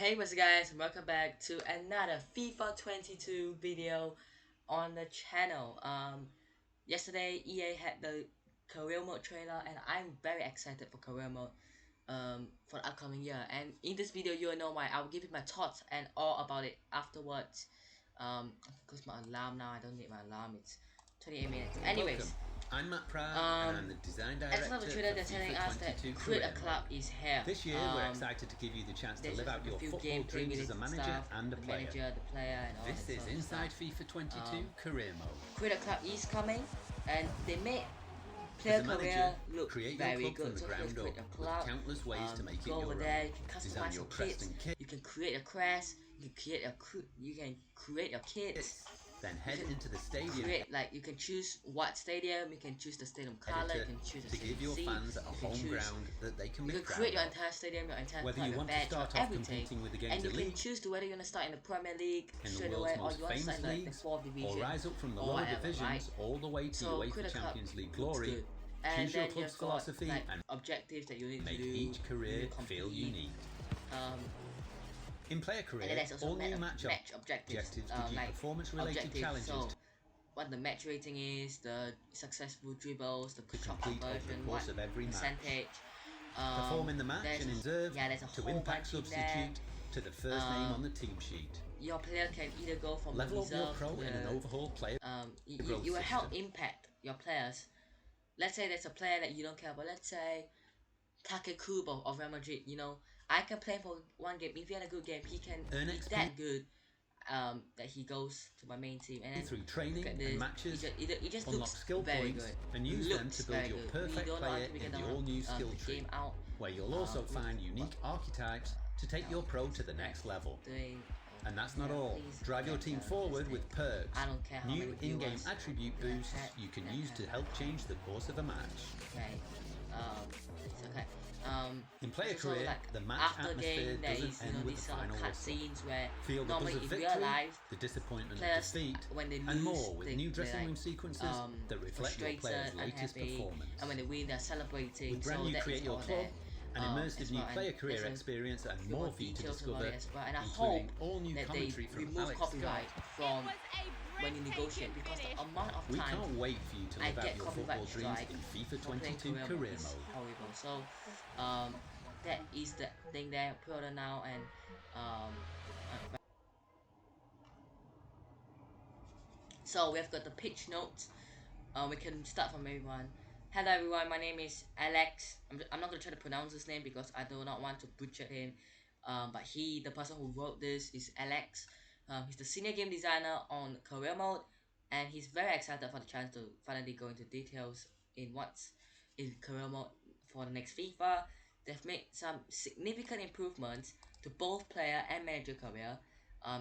Hey what's up guys, and welcome back to another FIFA 22 video on the channel. Yesterday EA had the career mode trailer and I'm very excited for career mode for the upcoming year, and in this video you'll know why. I'll give you my thoughts and all about it afterwards. Because my alarm now, I don't need my alarm, it's 28 minutes. Anyways, welcome. I'm Matt Pratt, and I'm the design director as of the trailer, they're telling us that Create a Club is here. This year, we're excited to give you the chance to live out your football dreams as a manager and a player. The player and all this is Inside FIFA 22 Career Mode. Create a Club is coming, and they made player career look create very your club good. from the ground up with countless ways to make it go your over own. there, you can Design customize your your crest kits, and kit. you can create a crest, you can create your kits. Then head into the stadium. You can choose what stadium, you can choose the stadium color, you can choose the to give your fans a home ground that they can be proud of. You can create your entire stadium, your entire whether club, you want badge, to start off competing with the games and you elite, can choose whether you want to start in the Premier League in the straight world's away, or most you want to start famous in the leagues, 4th division, or rise up from the or lower whatever, divisions right? all the way to So UEFA Champions League glory. And Choose your then club's you've got, philosophy like, and objectives that you need make to do, each career feel unique. In player career, all new match objectives give you performance-related challenges. So, what the match rating is, the successful dribbles, the shot conversion, what of every percentage. Perform in the match and deserve to impact substitute to the first name on the team sheet. Your player can either go from level the up your pro in an overhaul player. You will help impact your players. Let's say there's a player that you don't care about. Let's say Take Kubo of Real Madrid. You know, I can play for one game. If he had a good game, he can be that good. That he goes to my main team, and then through training and matches, it just unlock looks skill very points good. and use them to build your perfect player in the all-new skill tree, where you'll also find unique archetypes to take your pro to the next level. And that's not all. Drive your team forward with perks, new in-game attribute boosts you can use to help change the course of a match. It's okay. In player career, like, the match after atmosphere game, there doesn't is, end with the final whistle. scenes where Feel the normally buzz of in victory, real life, the disappointment of players, defeat, when they lose, and more with new dressing room like, sequences that reflect your player's latest performance. And when they win, they're celebrating. With brand new Create Your Club, an immersive new player career and experience, and more for you to discover, and I including hope all new that commentary they from remove Alex copyright Scott. from when you negotiate, because the amount of We time can't wait for you to I live out get your copyright football dreams strike in FIFA for playing 22 career is mode. horrible. So that is the thing there, pre-order now, and so we've got the pitch notes. We can start from everyone. Hello everyone, my name is Alex. I'm not gonna try to pronounce his name because I do not want to butcher him. But the person who wrote this is Alex. He's the senior game designer on career mode, and he's very excited for the chance to finally go into details in what's in career mode for the next FIFA. They've made some significant improvements to both player and manager career.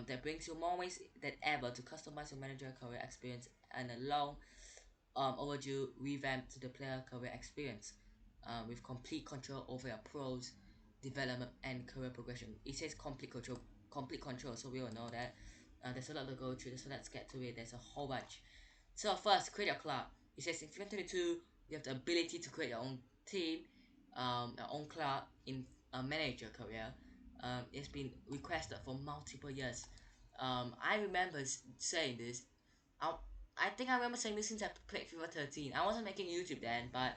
That brings you more ways than ever to customize your manager career experience, and a long overdue revamp to the player career experience, with complete control over your pros development and career progression. It says complete control, so we all know that. There's a lot to go through, so let's get to it. There's a whole bunch. So first, create your club. It says in FIFA 22 you have the ability to create your own team, your own club in a manager career. It's been requested for multiple years. I remember saying this. I think I remember saying this since I played FIFA 13. I wasn't making YouTube then, but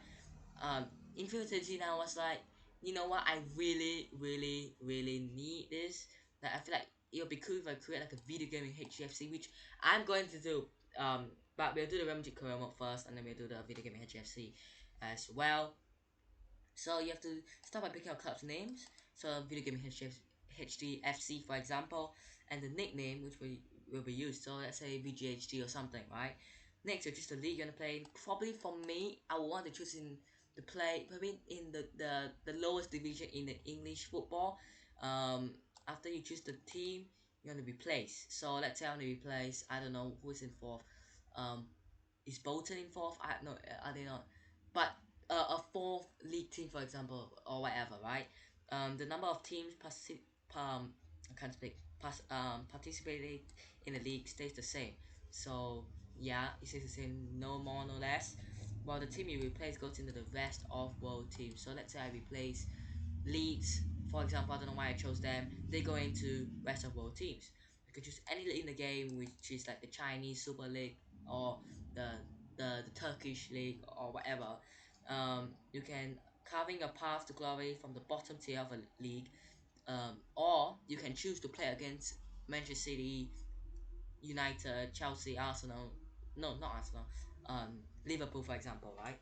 in FIFA 13 I was like, you know what, I really need this. Like, I feel like it would be cool if I create like a video game in HDFC, which I'm going to do. But we'll do the Remedy career mode first, and then we'll do the video game in HDFC as well. So you have to start by picking your club's names. So video game HDFC, for example, and the nickname which will be used. So let's say VGHD or something, right? Next, you choose the league you want to play in. Probably for me, I would want to choose in the play, probably in the lowest division in the English football. After you choose the team you want to replace. So let's say I want to replace, I don't know who's in fourth. Is Bolton in fourth? I no, are they not? But a fourth league team, for example, or whatever, right? The number of teams I can't speak. Participated in the league stays the same. So yeah, it stays the same, no more, no less. While the team you replace goes into the rest of world teams. So let's say I replace Leeds For example, I don't know why I chose them. They go into rest of world teams. You can choose any league in the game, which is like the Chinese Super League or the the Turkish league or whatever. You can carving your path to glory from the bottom tier of a league, or you can choose to play against Manchester City, United, Chelsea, Arsenal. No, not Arsenal. Liverpool, for example, right?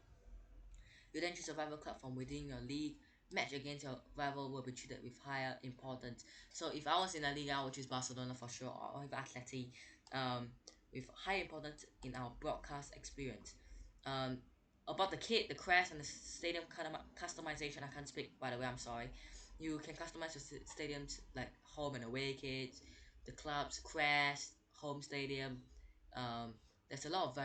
You then choose a rival club from within your league. Match against your rival will be treated with higher importance. So if I was in a league, I would choose Barcelona for sure, or even Atleti, with high importance in our broadcast experience. Um, about the kit, the crest, and the stadium customization, I can't speak, by the way, I'm sorry. You can customize your stadiums like home and away kits, the club's crest, home stadium. Um, there's a lot of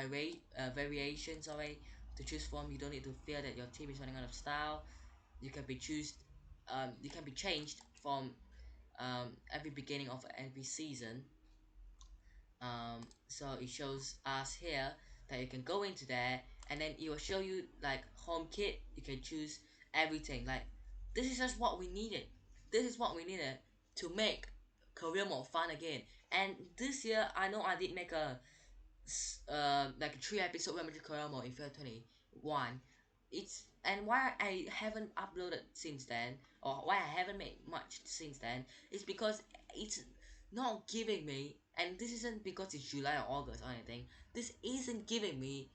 variations already to choose from. You don't need to fear that your team is running out of style. You can be changed from every beginning of every season. So it shows us here that you can go into there, and then it will show you like home kit. You can choose everything. Like, this is just what we needed. This is what we needed to make career mode fun again. And this year, I know I did make a like a 3 episode Remedy Koyama in February 21. It's and why I haven't uploaded since then, or why I haven't made much since then, is because it's not giving me, and this isn't because it's July or August or anything, this isn't giving me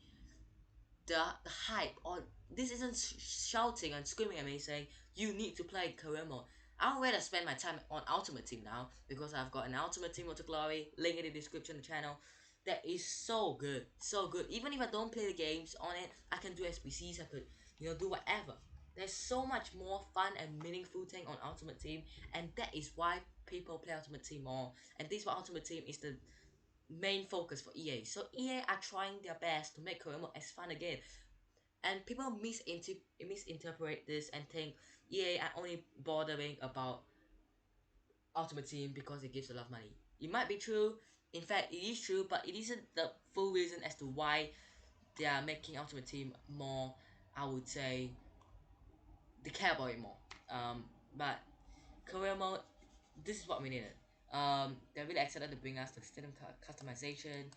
the hype, or this isn't shouting and screaming at me saying you need to play career mode. I would rather spend my time on Ultimate Team now, because I've got an Ultimate Team Road to Glory, link in the description of the channel. That is so good, so good. Even if I don't play the games on it, I can do SBCs, I could, do whatever. There's so much more fun and meaningful thing on Ultimate Team, and that is why people play Ultimate Team more. And this is why Ultimate Team is the main focus for EA. So EA are trying their best to make career mode as fun again. And people misinterpret this and think EA are only bothering about Ultimate Team because it gives a lot of money. It might be true, in fact it is true, but it isn't the full reason as to why they are making Ultimate Team more, I would say, they care about it more. But career mode, this is what we needed. They're really excited to bring us the stadium customization.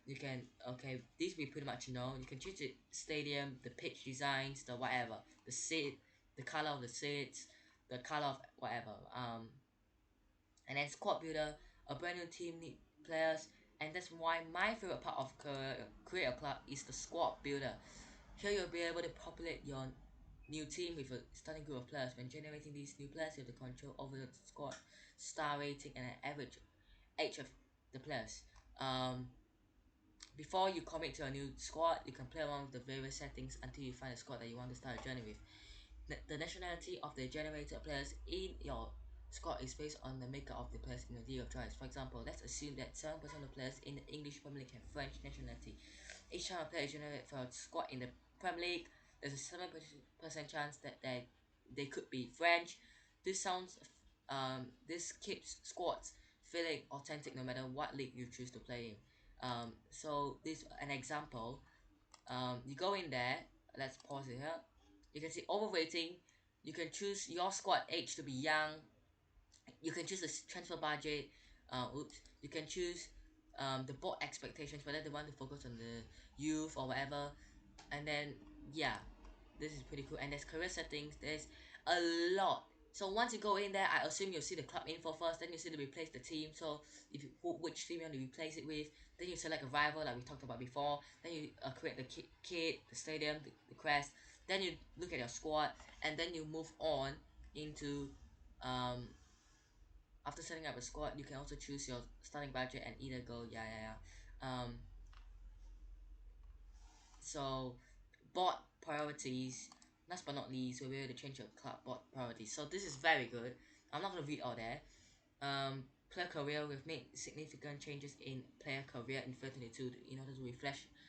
You can, okay, these we pretty much know. You can choose the stadium, the pitch designs, the whatever, the seat, the color of the seats, the color of whatever. And then squad builder, a brand new team need players, and that's why my favorite part of create a club is the squad builder. Here you'll be able to populate your new team with a starting group of players. When generating these new players, you have the control over the squad, star rating, and an average age of the players. Before you commit to a new squad, you can play around with the various settings until you find a squad that you want to start a journey with. The nationality of the generated players in your squad is based on the makeup of the players in your league of choice. For example, let's assume that 7% of players in the English Premier League have French nationality. Each time a player is generated for a squad in the Premier League, there's a 7% chance that they could be French. This sounds, this keeps squads feeling authentic no matter what league you choose to play in. So this an example. You go in there. Let's pause it here. You can see overrating. You can choose your squad age to be young. You can choose the transfer budget. You can choose the board expectations, whether they want to focus on the youth or whatever. And then yeah, this is pretty cool. And there's career settings. There's a lot. So once you go in there, I assume you'll see the club info first. Then you see to replace the team. So if you which team you want to replace it with, then you select a rival like we talked about before. Then you create the kit, the stadium, the crest. Then you look at your squad, and then you move on into after setting up a squad. You can also choose your starting budget and either go so board priorities. Last but not least, we'll be able to change your club board priorities. So this is very good. I'm not gonna read all that. Player career, we've made significant changes in player career in 2022 in order to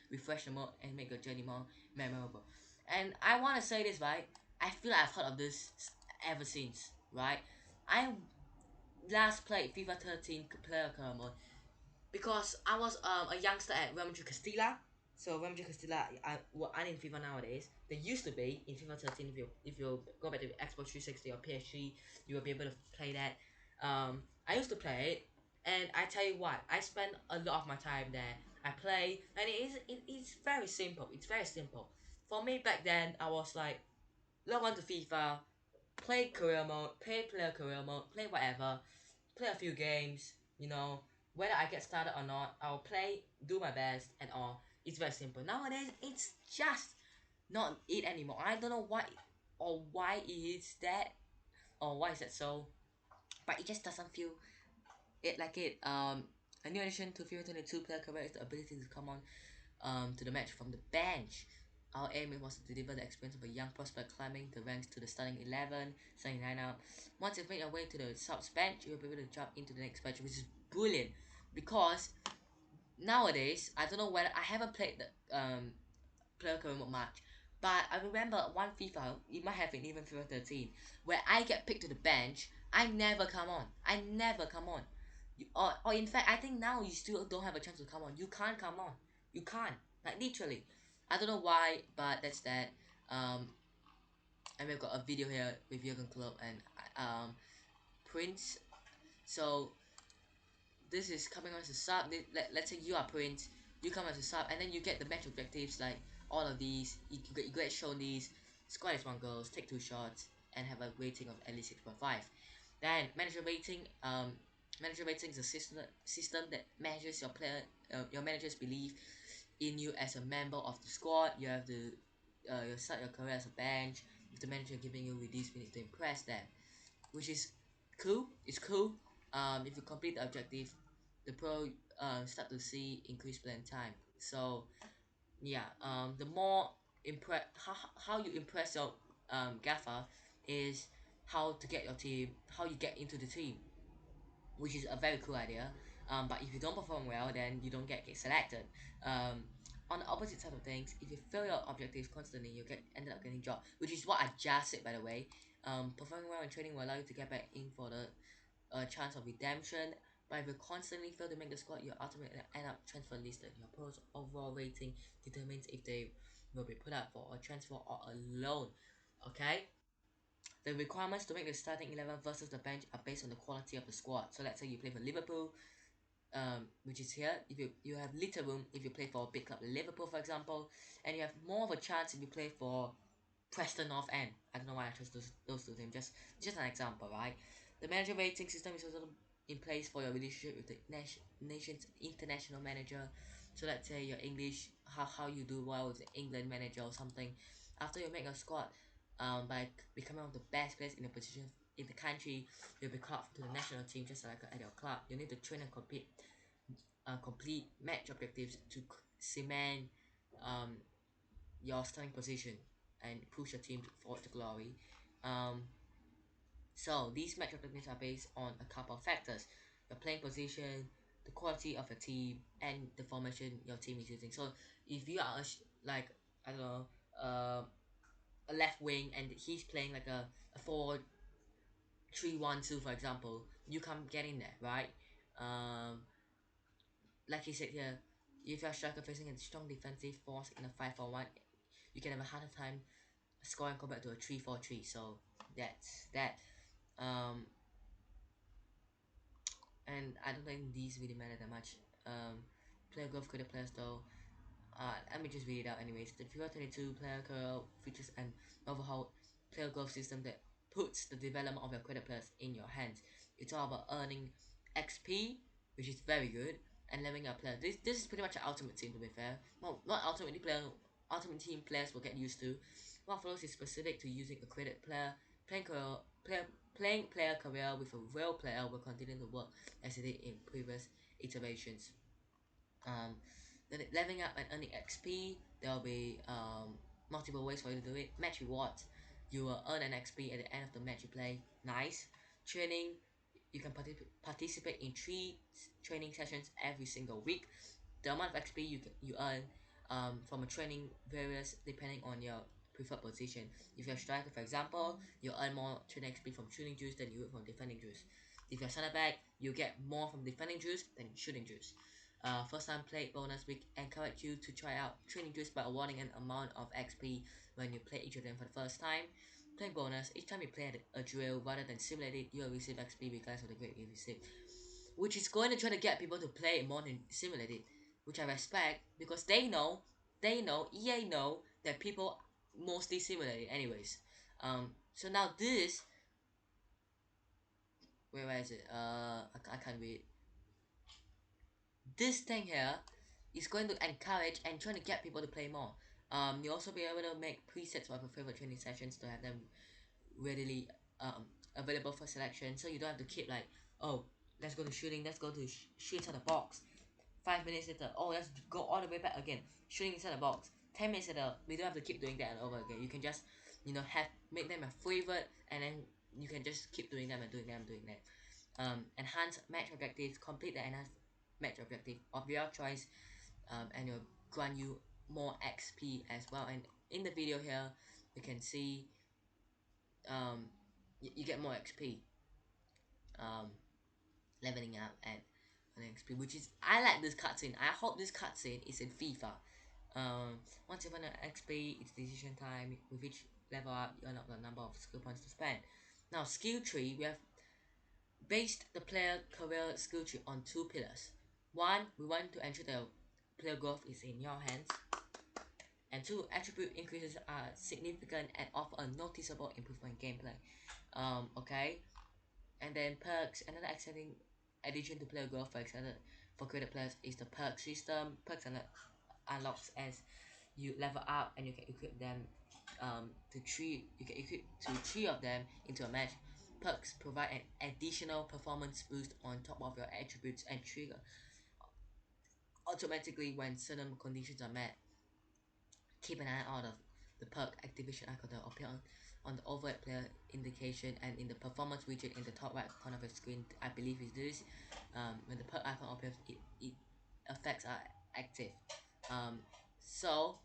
refresh the mode and make your journey more memorable. And I want to say this, right? I feel like I've heard of this ever since, right? I last played FIFA 13 player career mode because I was a youngster at Real Madrid Castilla. So Ramsey Castilla, what I in FIFA nowadays, they used to be in FIFA 13. If you go back to Xbox 360 or PS3, you will be able to play that. I used to play it, and I tell you what, I spend a lot of my time there. I play, and it's very simple. It's very simple. For me back then, I was like log on to FIFA, play career mode, play player career mode, play whatever, play a few games, whether I get started or not, I'll play, do my best and all. It's very simple. Nowadays, it's just not it anymore. I don't know why it is that, or why is that so, but it just doesn't feel it like it. A new addition to FIFA 22 player career is the ability to come on to the match from the bench. Our aim was to deliver the experience of a young prospect climbing the ranks to the starting 11, starting lineup. Once you've made your way to the subs bench, you'll be able to jump into the next bench, which is brilliant because nowadays I don't know whether I haven't played the player career mode much, but I remember one FIFA, it might have been even FIFA 13, where I get picked to the bench. I never come on. I never come on. Or in fact, I think now you still don't have a chance to come on. You can't come on. You can't. Like literally. I don't know why, but that's that. Um, and we've got a video here with Jurgen Klopp and Prince. So this is coming on as a sub. Let's say you are Prince, you come as a sub, and then you get the match objectives like all of these. You get shown these: score as one goals, take two shots, and have a rating of at least 6.5. Then manager rating is a system that measures your manager's belief in you as a member of the squad. You have to you start your career as a bench with the manager giving you release minutes to impress them, which is cool. It's cool. If you complete the objective, the pro start to see increased playing time. So yeah, the more how you impress your gaffer is how to get your team, how you get into the team, which is a very cool idea. But if you don't perform well, then you don't get selected. Um, on the opposite side of things, if you fail your objectives constantly, you get ended up getting dropped, which is what I just said by the way. Performing well in training will allow you to get back in for the chance of redemption. But if you constantly fail to make the squad, you ultimately end up transfer listed. Your pro's overall rating determines if they will be put up for a transfer or a loan. Okay? The requirements to make the starting 11 versus the bench are based on the quality of the squad. So let's say you play for Liverpool, which is here. If you have little room if you play for a big club like Liverpool, for example, and you have more of a chance if you play for Preston North End. I don't know why I chose those two names. Just an example, right? The manager rating system is also in place for your relationship with the nation's international manager. So let's say your English, how you do well with the England manager or something. After you make a squad, by becoming one of the best players in the position in the country, you'll be called to the national team just like at your club. You need to train and complete match objectives to cement um, your starting position and push your team forward to glory. Um, so these match objectives are based on a couple of factors: your playing position, the quality of your team, and the formation your team is using. So if you are like I don't know, a left wing and he's playing like a 4-3-1-2 for example, you can't get in there, right? Um, like he said here, if you're a striker facing a strong defensive force in a 5-4-1, you can have a harder time scoring compared to a 3-4-3. So that's that. Um, and I don't think these really matter that much. Player growth created players though. Let me just read it out anyways. The FIFA 22 player curve features an overhauled player growth system that puts the development of your credit players in your hands. It's all about earning XP, which is very good, and leveling your player. This is pretty much an ultimate team to be fair. Well, not ultimate team players will get used to. What follows is specific to using a credit player. Playing career, player, playing player career with a real player will continue to work as it did in previous iterations. um, then leveling up and earning XP, there will be multiple ways for you to do it. Match rewards, you will earn an XP at the end of the match you play. Nice. Training, you can participate in 3 training sessions every single week. The amount of XP you earn from a training varies depending on your preferred position. If you're a striker, for example, you earn more training XP from shooting juice than you would from defending juice. If you're a center back, you get more from defending juice than shooting juice. First time play bonus, we encourage you to try out training drills by awarding an amount of XP when you play each of them for the first time. Play bonus, each time you play a drill rather than simulate it, you will receive XP because of the grade you receive. Which is going to try to get people to play more than simulate it, which I respect because EA know that people mostly simulate it anyways. So now this, where is it? I can't read. This thing here is going to encourage and trying to get people to play more. You'll also be able to make presets of your favorite training sessions to have them readily available for selection, so you don't have to keep like, oh, let's go to shooting, let's go to shoot inside the box. 5 minutes later, oh, let's go all the way back again, shooting inside the box. 10 minutes later, we don't have to keep doing that and over again. You can just, have make them a favorite, and then you can just keep doing them and doing them and doing that. Enhance match objectives, complete the enhanced match objective of your choice, and it'll grant you more XP as well. And in the video here, you can see you get more XP, um, leveling up and XP, which is, I like this cutscene. I hope this cutscene is in FIFA. Once you find an XP, it's decision time. With each level up, you unlock the number of skill points to spend. Now, skill tree, we have based the player career skill tree on two pillars. One, we want to ensure the player growth is in your hands. And two, attribute increases are significant and offer a noticeable improvement in gameplay. Okay. And then perks, another exciting addition to player growth for creative players is the perk system. Perks unlocks as you level up, and you can equip them to three. You can equip to three of them into a match. Perks provide an additional performance boost on top of your attributes and trigger automatically when certain conditions are met. Keep an eye out of the perk activation icon that appear on the overhead player indication and in the performance widget in the top right corner of the screen. I believe is this. When the perk icon appears, it effects are active. So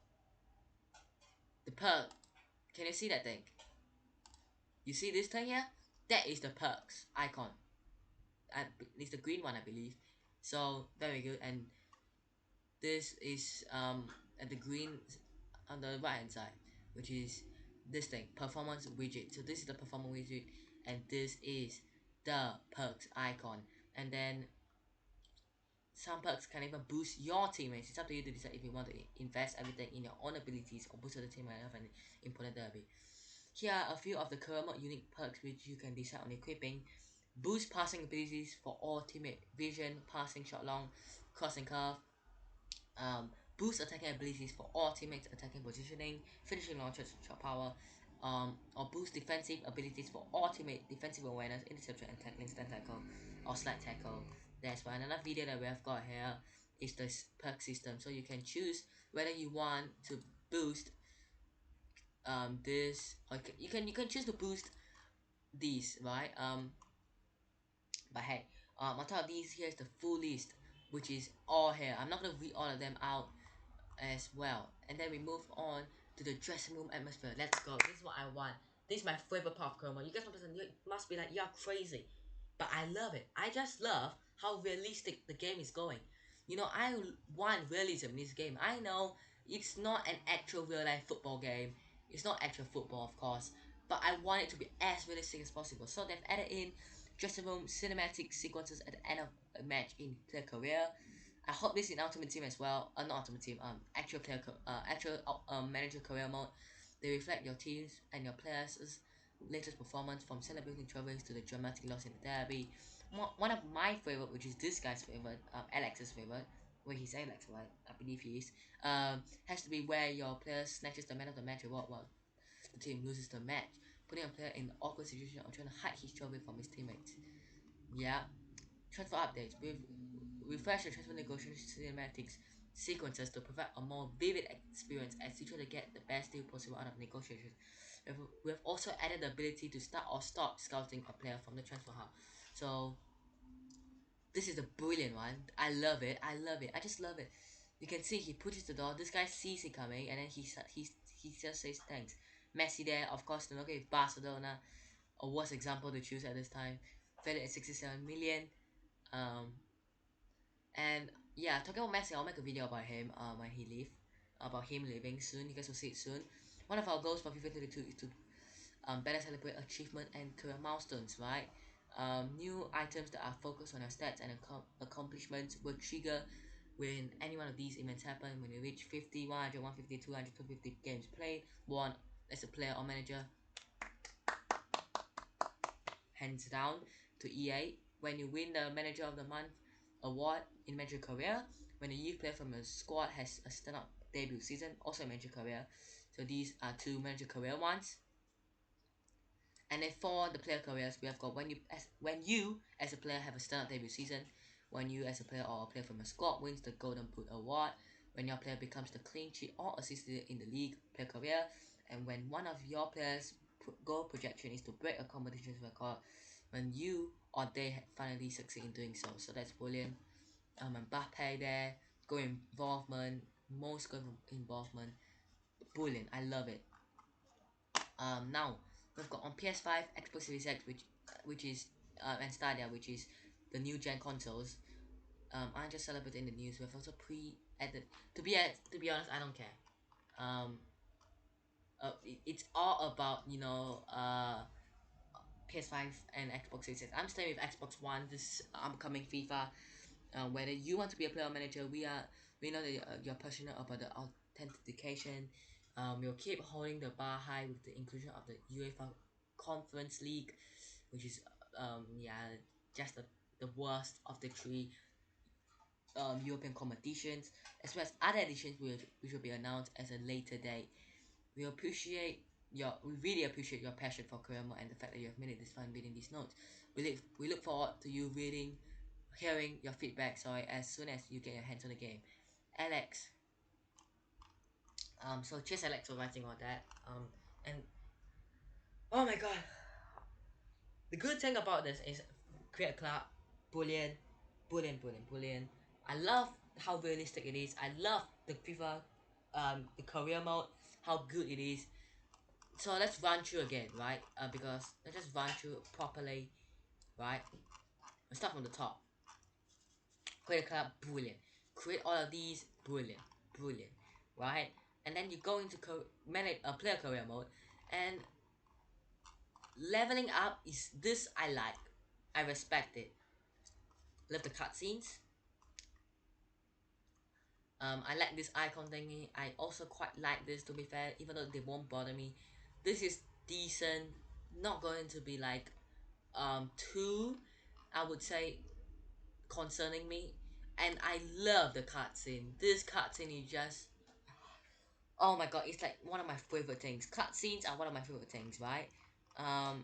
the perk, can you see that thing? You see this thing here? That is the perks icon. It's the green one, I believe. So very good. And this is at the green on the right hand side, which is this thing, performance widget. So this is the performance widget, and this is the perks icon. And then some perks can even boost your teammates. It's up to you to decide if you want to invest everything in your own abilities or boost the teammate have an important derby. Here are a few of the current unique perks which you can decide on equipping. Boost passing abilities for all teammate vision, passing, shot long, crossing curve. Boost attacking abilities for all teammates, attacking positioning, finishing launches, shot power. Or boost defensive abilities for all teammate, defensive awareness, interception and tackling, stand tackle, or slide tackle. That's why another video that we have got here is the perk system. So you can choose whether you want to boost this, or you can choose to boost these, right? But hey, on top of these, here's the full list, which is all here. I'm not gonna read all of them out as well. And then we move on to the dressing room atmosphere. Let's go. This is what I want. This is my favorite part of Chroma. You guys must be like, you're crazy. But I love it. I just love how realistic the game is going. I want realism in this game. I know it's not an actual real life football game. It's not actual football, of course. But I want it to be as realistic as possible. So they've added in dressing room cinematic sequences at the end of a match in their career. I hope this in Ultimate Team as well. Not Ultimate Team. Actual manager career mode. They reflect your teams and your players' latest performance, from celebrating trophies to the dramatic loss in the derby. One of my favorite, which is this guy's favorite, Alex's favorite, where he's Alex, right? I believe he is. Has to be where your player snatches the man of the match award while the team loses the match, putting a player in an awkward situation or trying to hide his trophy from his teammates. Yeah. Transfer updates. Refresh the transfer negotiation cinematics sequences to provide a more vivid experience as you try to get the best deal possible out of negotiations. We have also added the ability to start or stop scouting a player from the transfer hub. So this is a brilliant one. I love it. I love it. I just love it. You can see he pushes the door. This guy sees it coming, and then he just says thanks. Messi there, of course. Look at Barcelona, a worst example to choose at this time. Valued at 67 million. And yeah, talking about Messi, I'll make a video about him when he leave, about him leaving soon. You guys will see it soon. One of our goals for FIFA 22 is to better celebrate achievement and career milestones, right? New items that are focused on your stats and accomplishments will trigger when any one of these events happen. When you reach 50, 100, 150, 200, 250 games played, one as a player or manager, hands down to EA. When you win the Manager of the Month award in Manager Career, when a youth player from a squad has a stand-up debut season, also in Manager Career. So these are two Manager Career ones. And then for the player careers, we have got when you as a player have a stand-up debut season, when you as a player or a player from a squad wins the Golden Boot award, when your player becomes the clean sheet or assist in the league player career, and when one of your players goal projection is to break a competition record, when you or they finally succeed in doing so. So that's brilliant. Mbappe there, goal involvement, most goal involvement, brilliant. I love it. Now we've got on PS5, Xbox Series X, which is and Stadia, which is the new gen consoles. I just celebrating the news. We've also pre-added. To be honest, I don't care. Um, it's all about PS5 and Xbox Series X. I'm staying with Xbox One. This upcoming FIFA. Whether you want to be a player manager, we know that you're passionate about the authentication. We'll keep holding the bar high with the inclusion of the UEFA Conference League, which is yeah, just the worst of the three European competitions, as well as other editions which will be announced as a later date. We really appreciate your passion for career mode and the fact that you have made it this fun reading these notes. We look forward to you hearing your feedback, sorry, as soon as you get your hands on the game. Alex. So cheers Alex for writing all that. And oh my god. The good thing about this is create a club, brilliant, brilliant, brilliant, brilliant. I love how realistic it is. I love the FIFA, the career mode, how good it is. So let's run through again, right? Because let's just run through properly, right? Let's start from the top. Create a club, brilliant. Create all of these, brilliant, brilliant, right? And then you go into manage a player career mode, and leveling up is this I like. I respect it. Love the cutscenes. I like this icon thingy. I also quite like this, to be fair, even though they won't bother me. This is decent. Not going to be like too, I would say, concerning me. And I love the cutscene. This cutscene is just, oh my god, it's like one of my favorite things. Cutscenes are one of my favorite things, right? And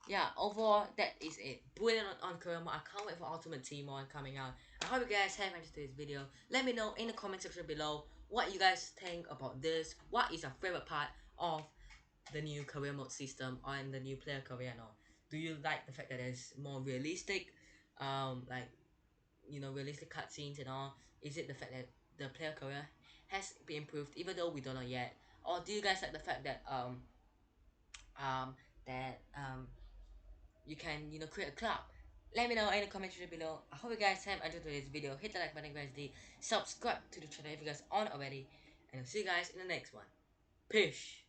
yeah, overall, that is it. Brilliant on Kurama. I can't wait for Ultimate Team on coming out. I hope you guys have enjoyed this video. Let me know in the comment section below what you guys think about this. What is your favorite part of the new career mode system on the new player career and all? Do you like the fact that it's more realistic? Like, realistic cutscenes and all? Is it the fact that the player career has been improved even though we don't know yet? Or do you guys like the fact that um that you can create a club? Let me know in the comment section below. I hope you guys have enjoyed today's video. Hit the like button guys, subscribe to the channel if you guys aren't already, and I'll see you guys in the next one. Peace.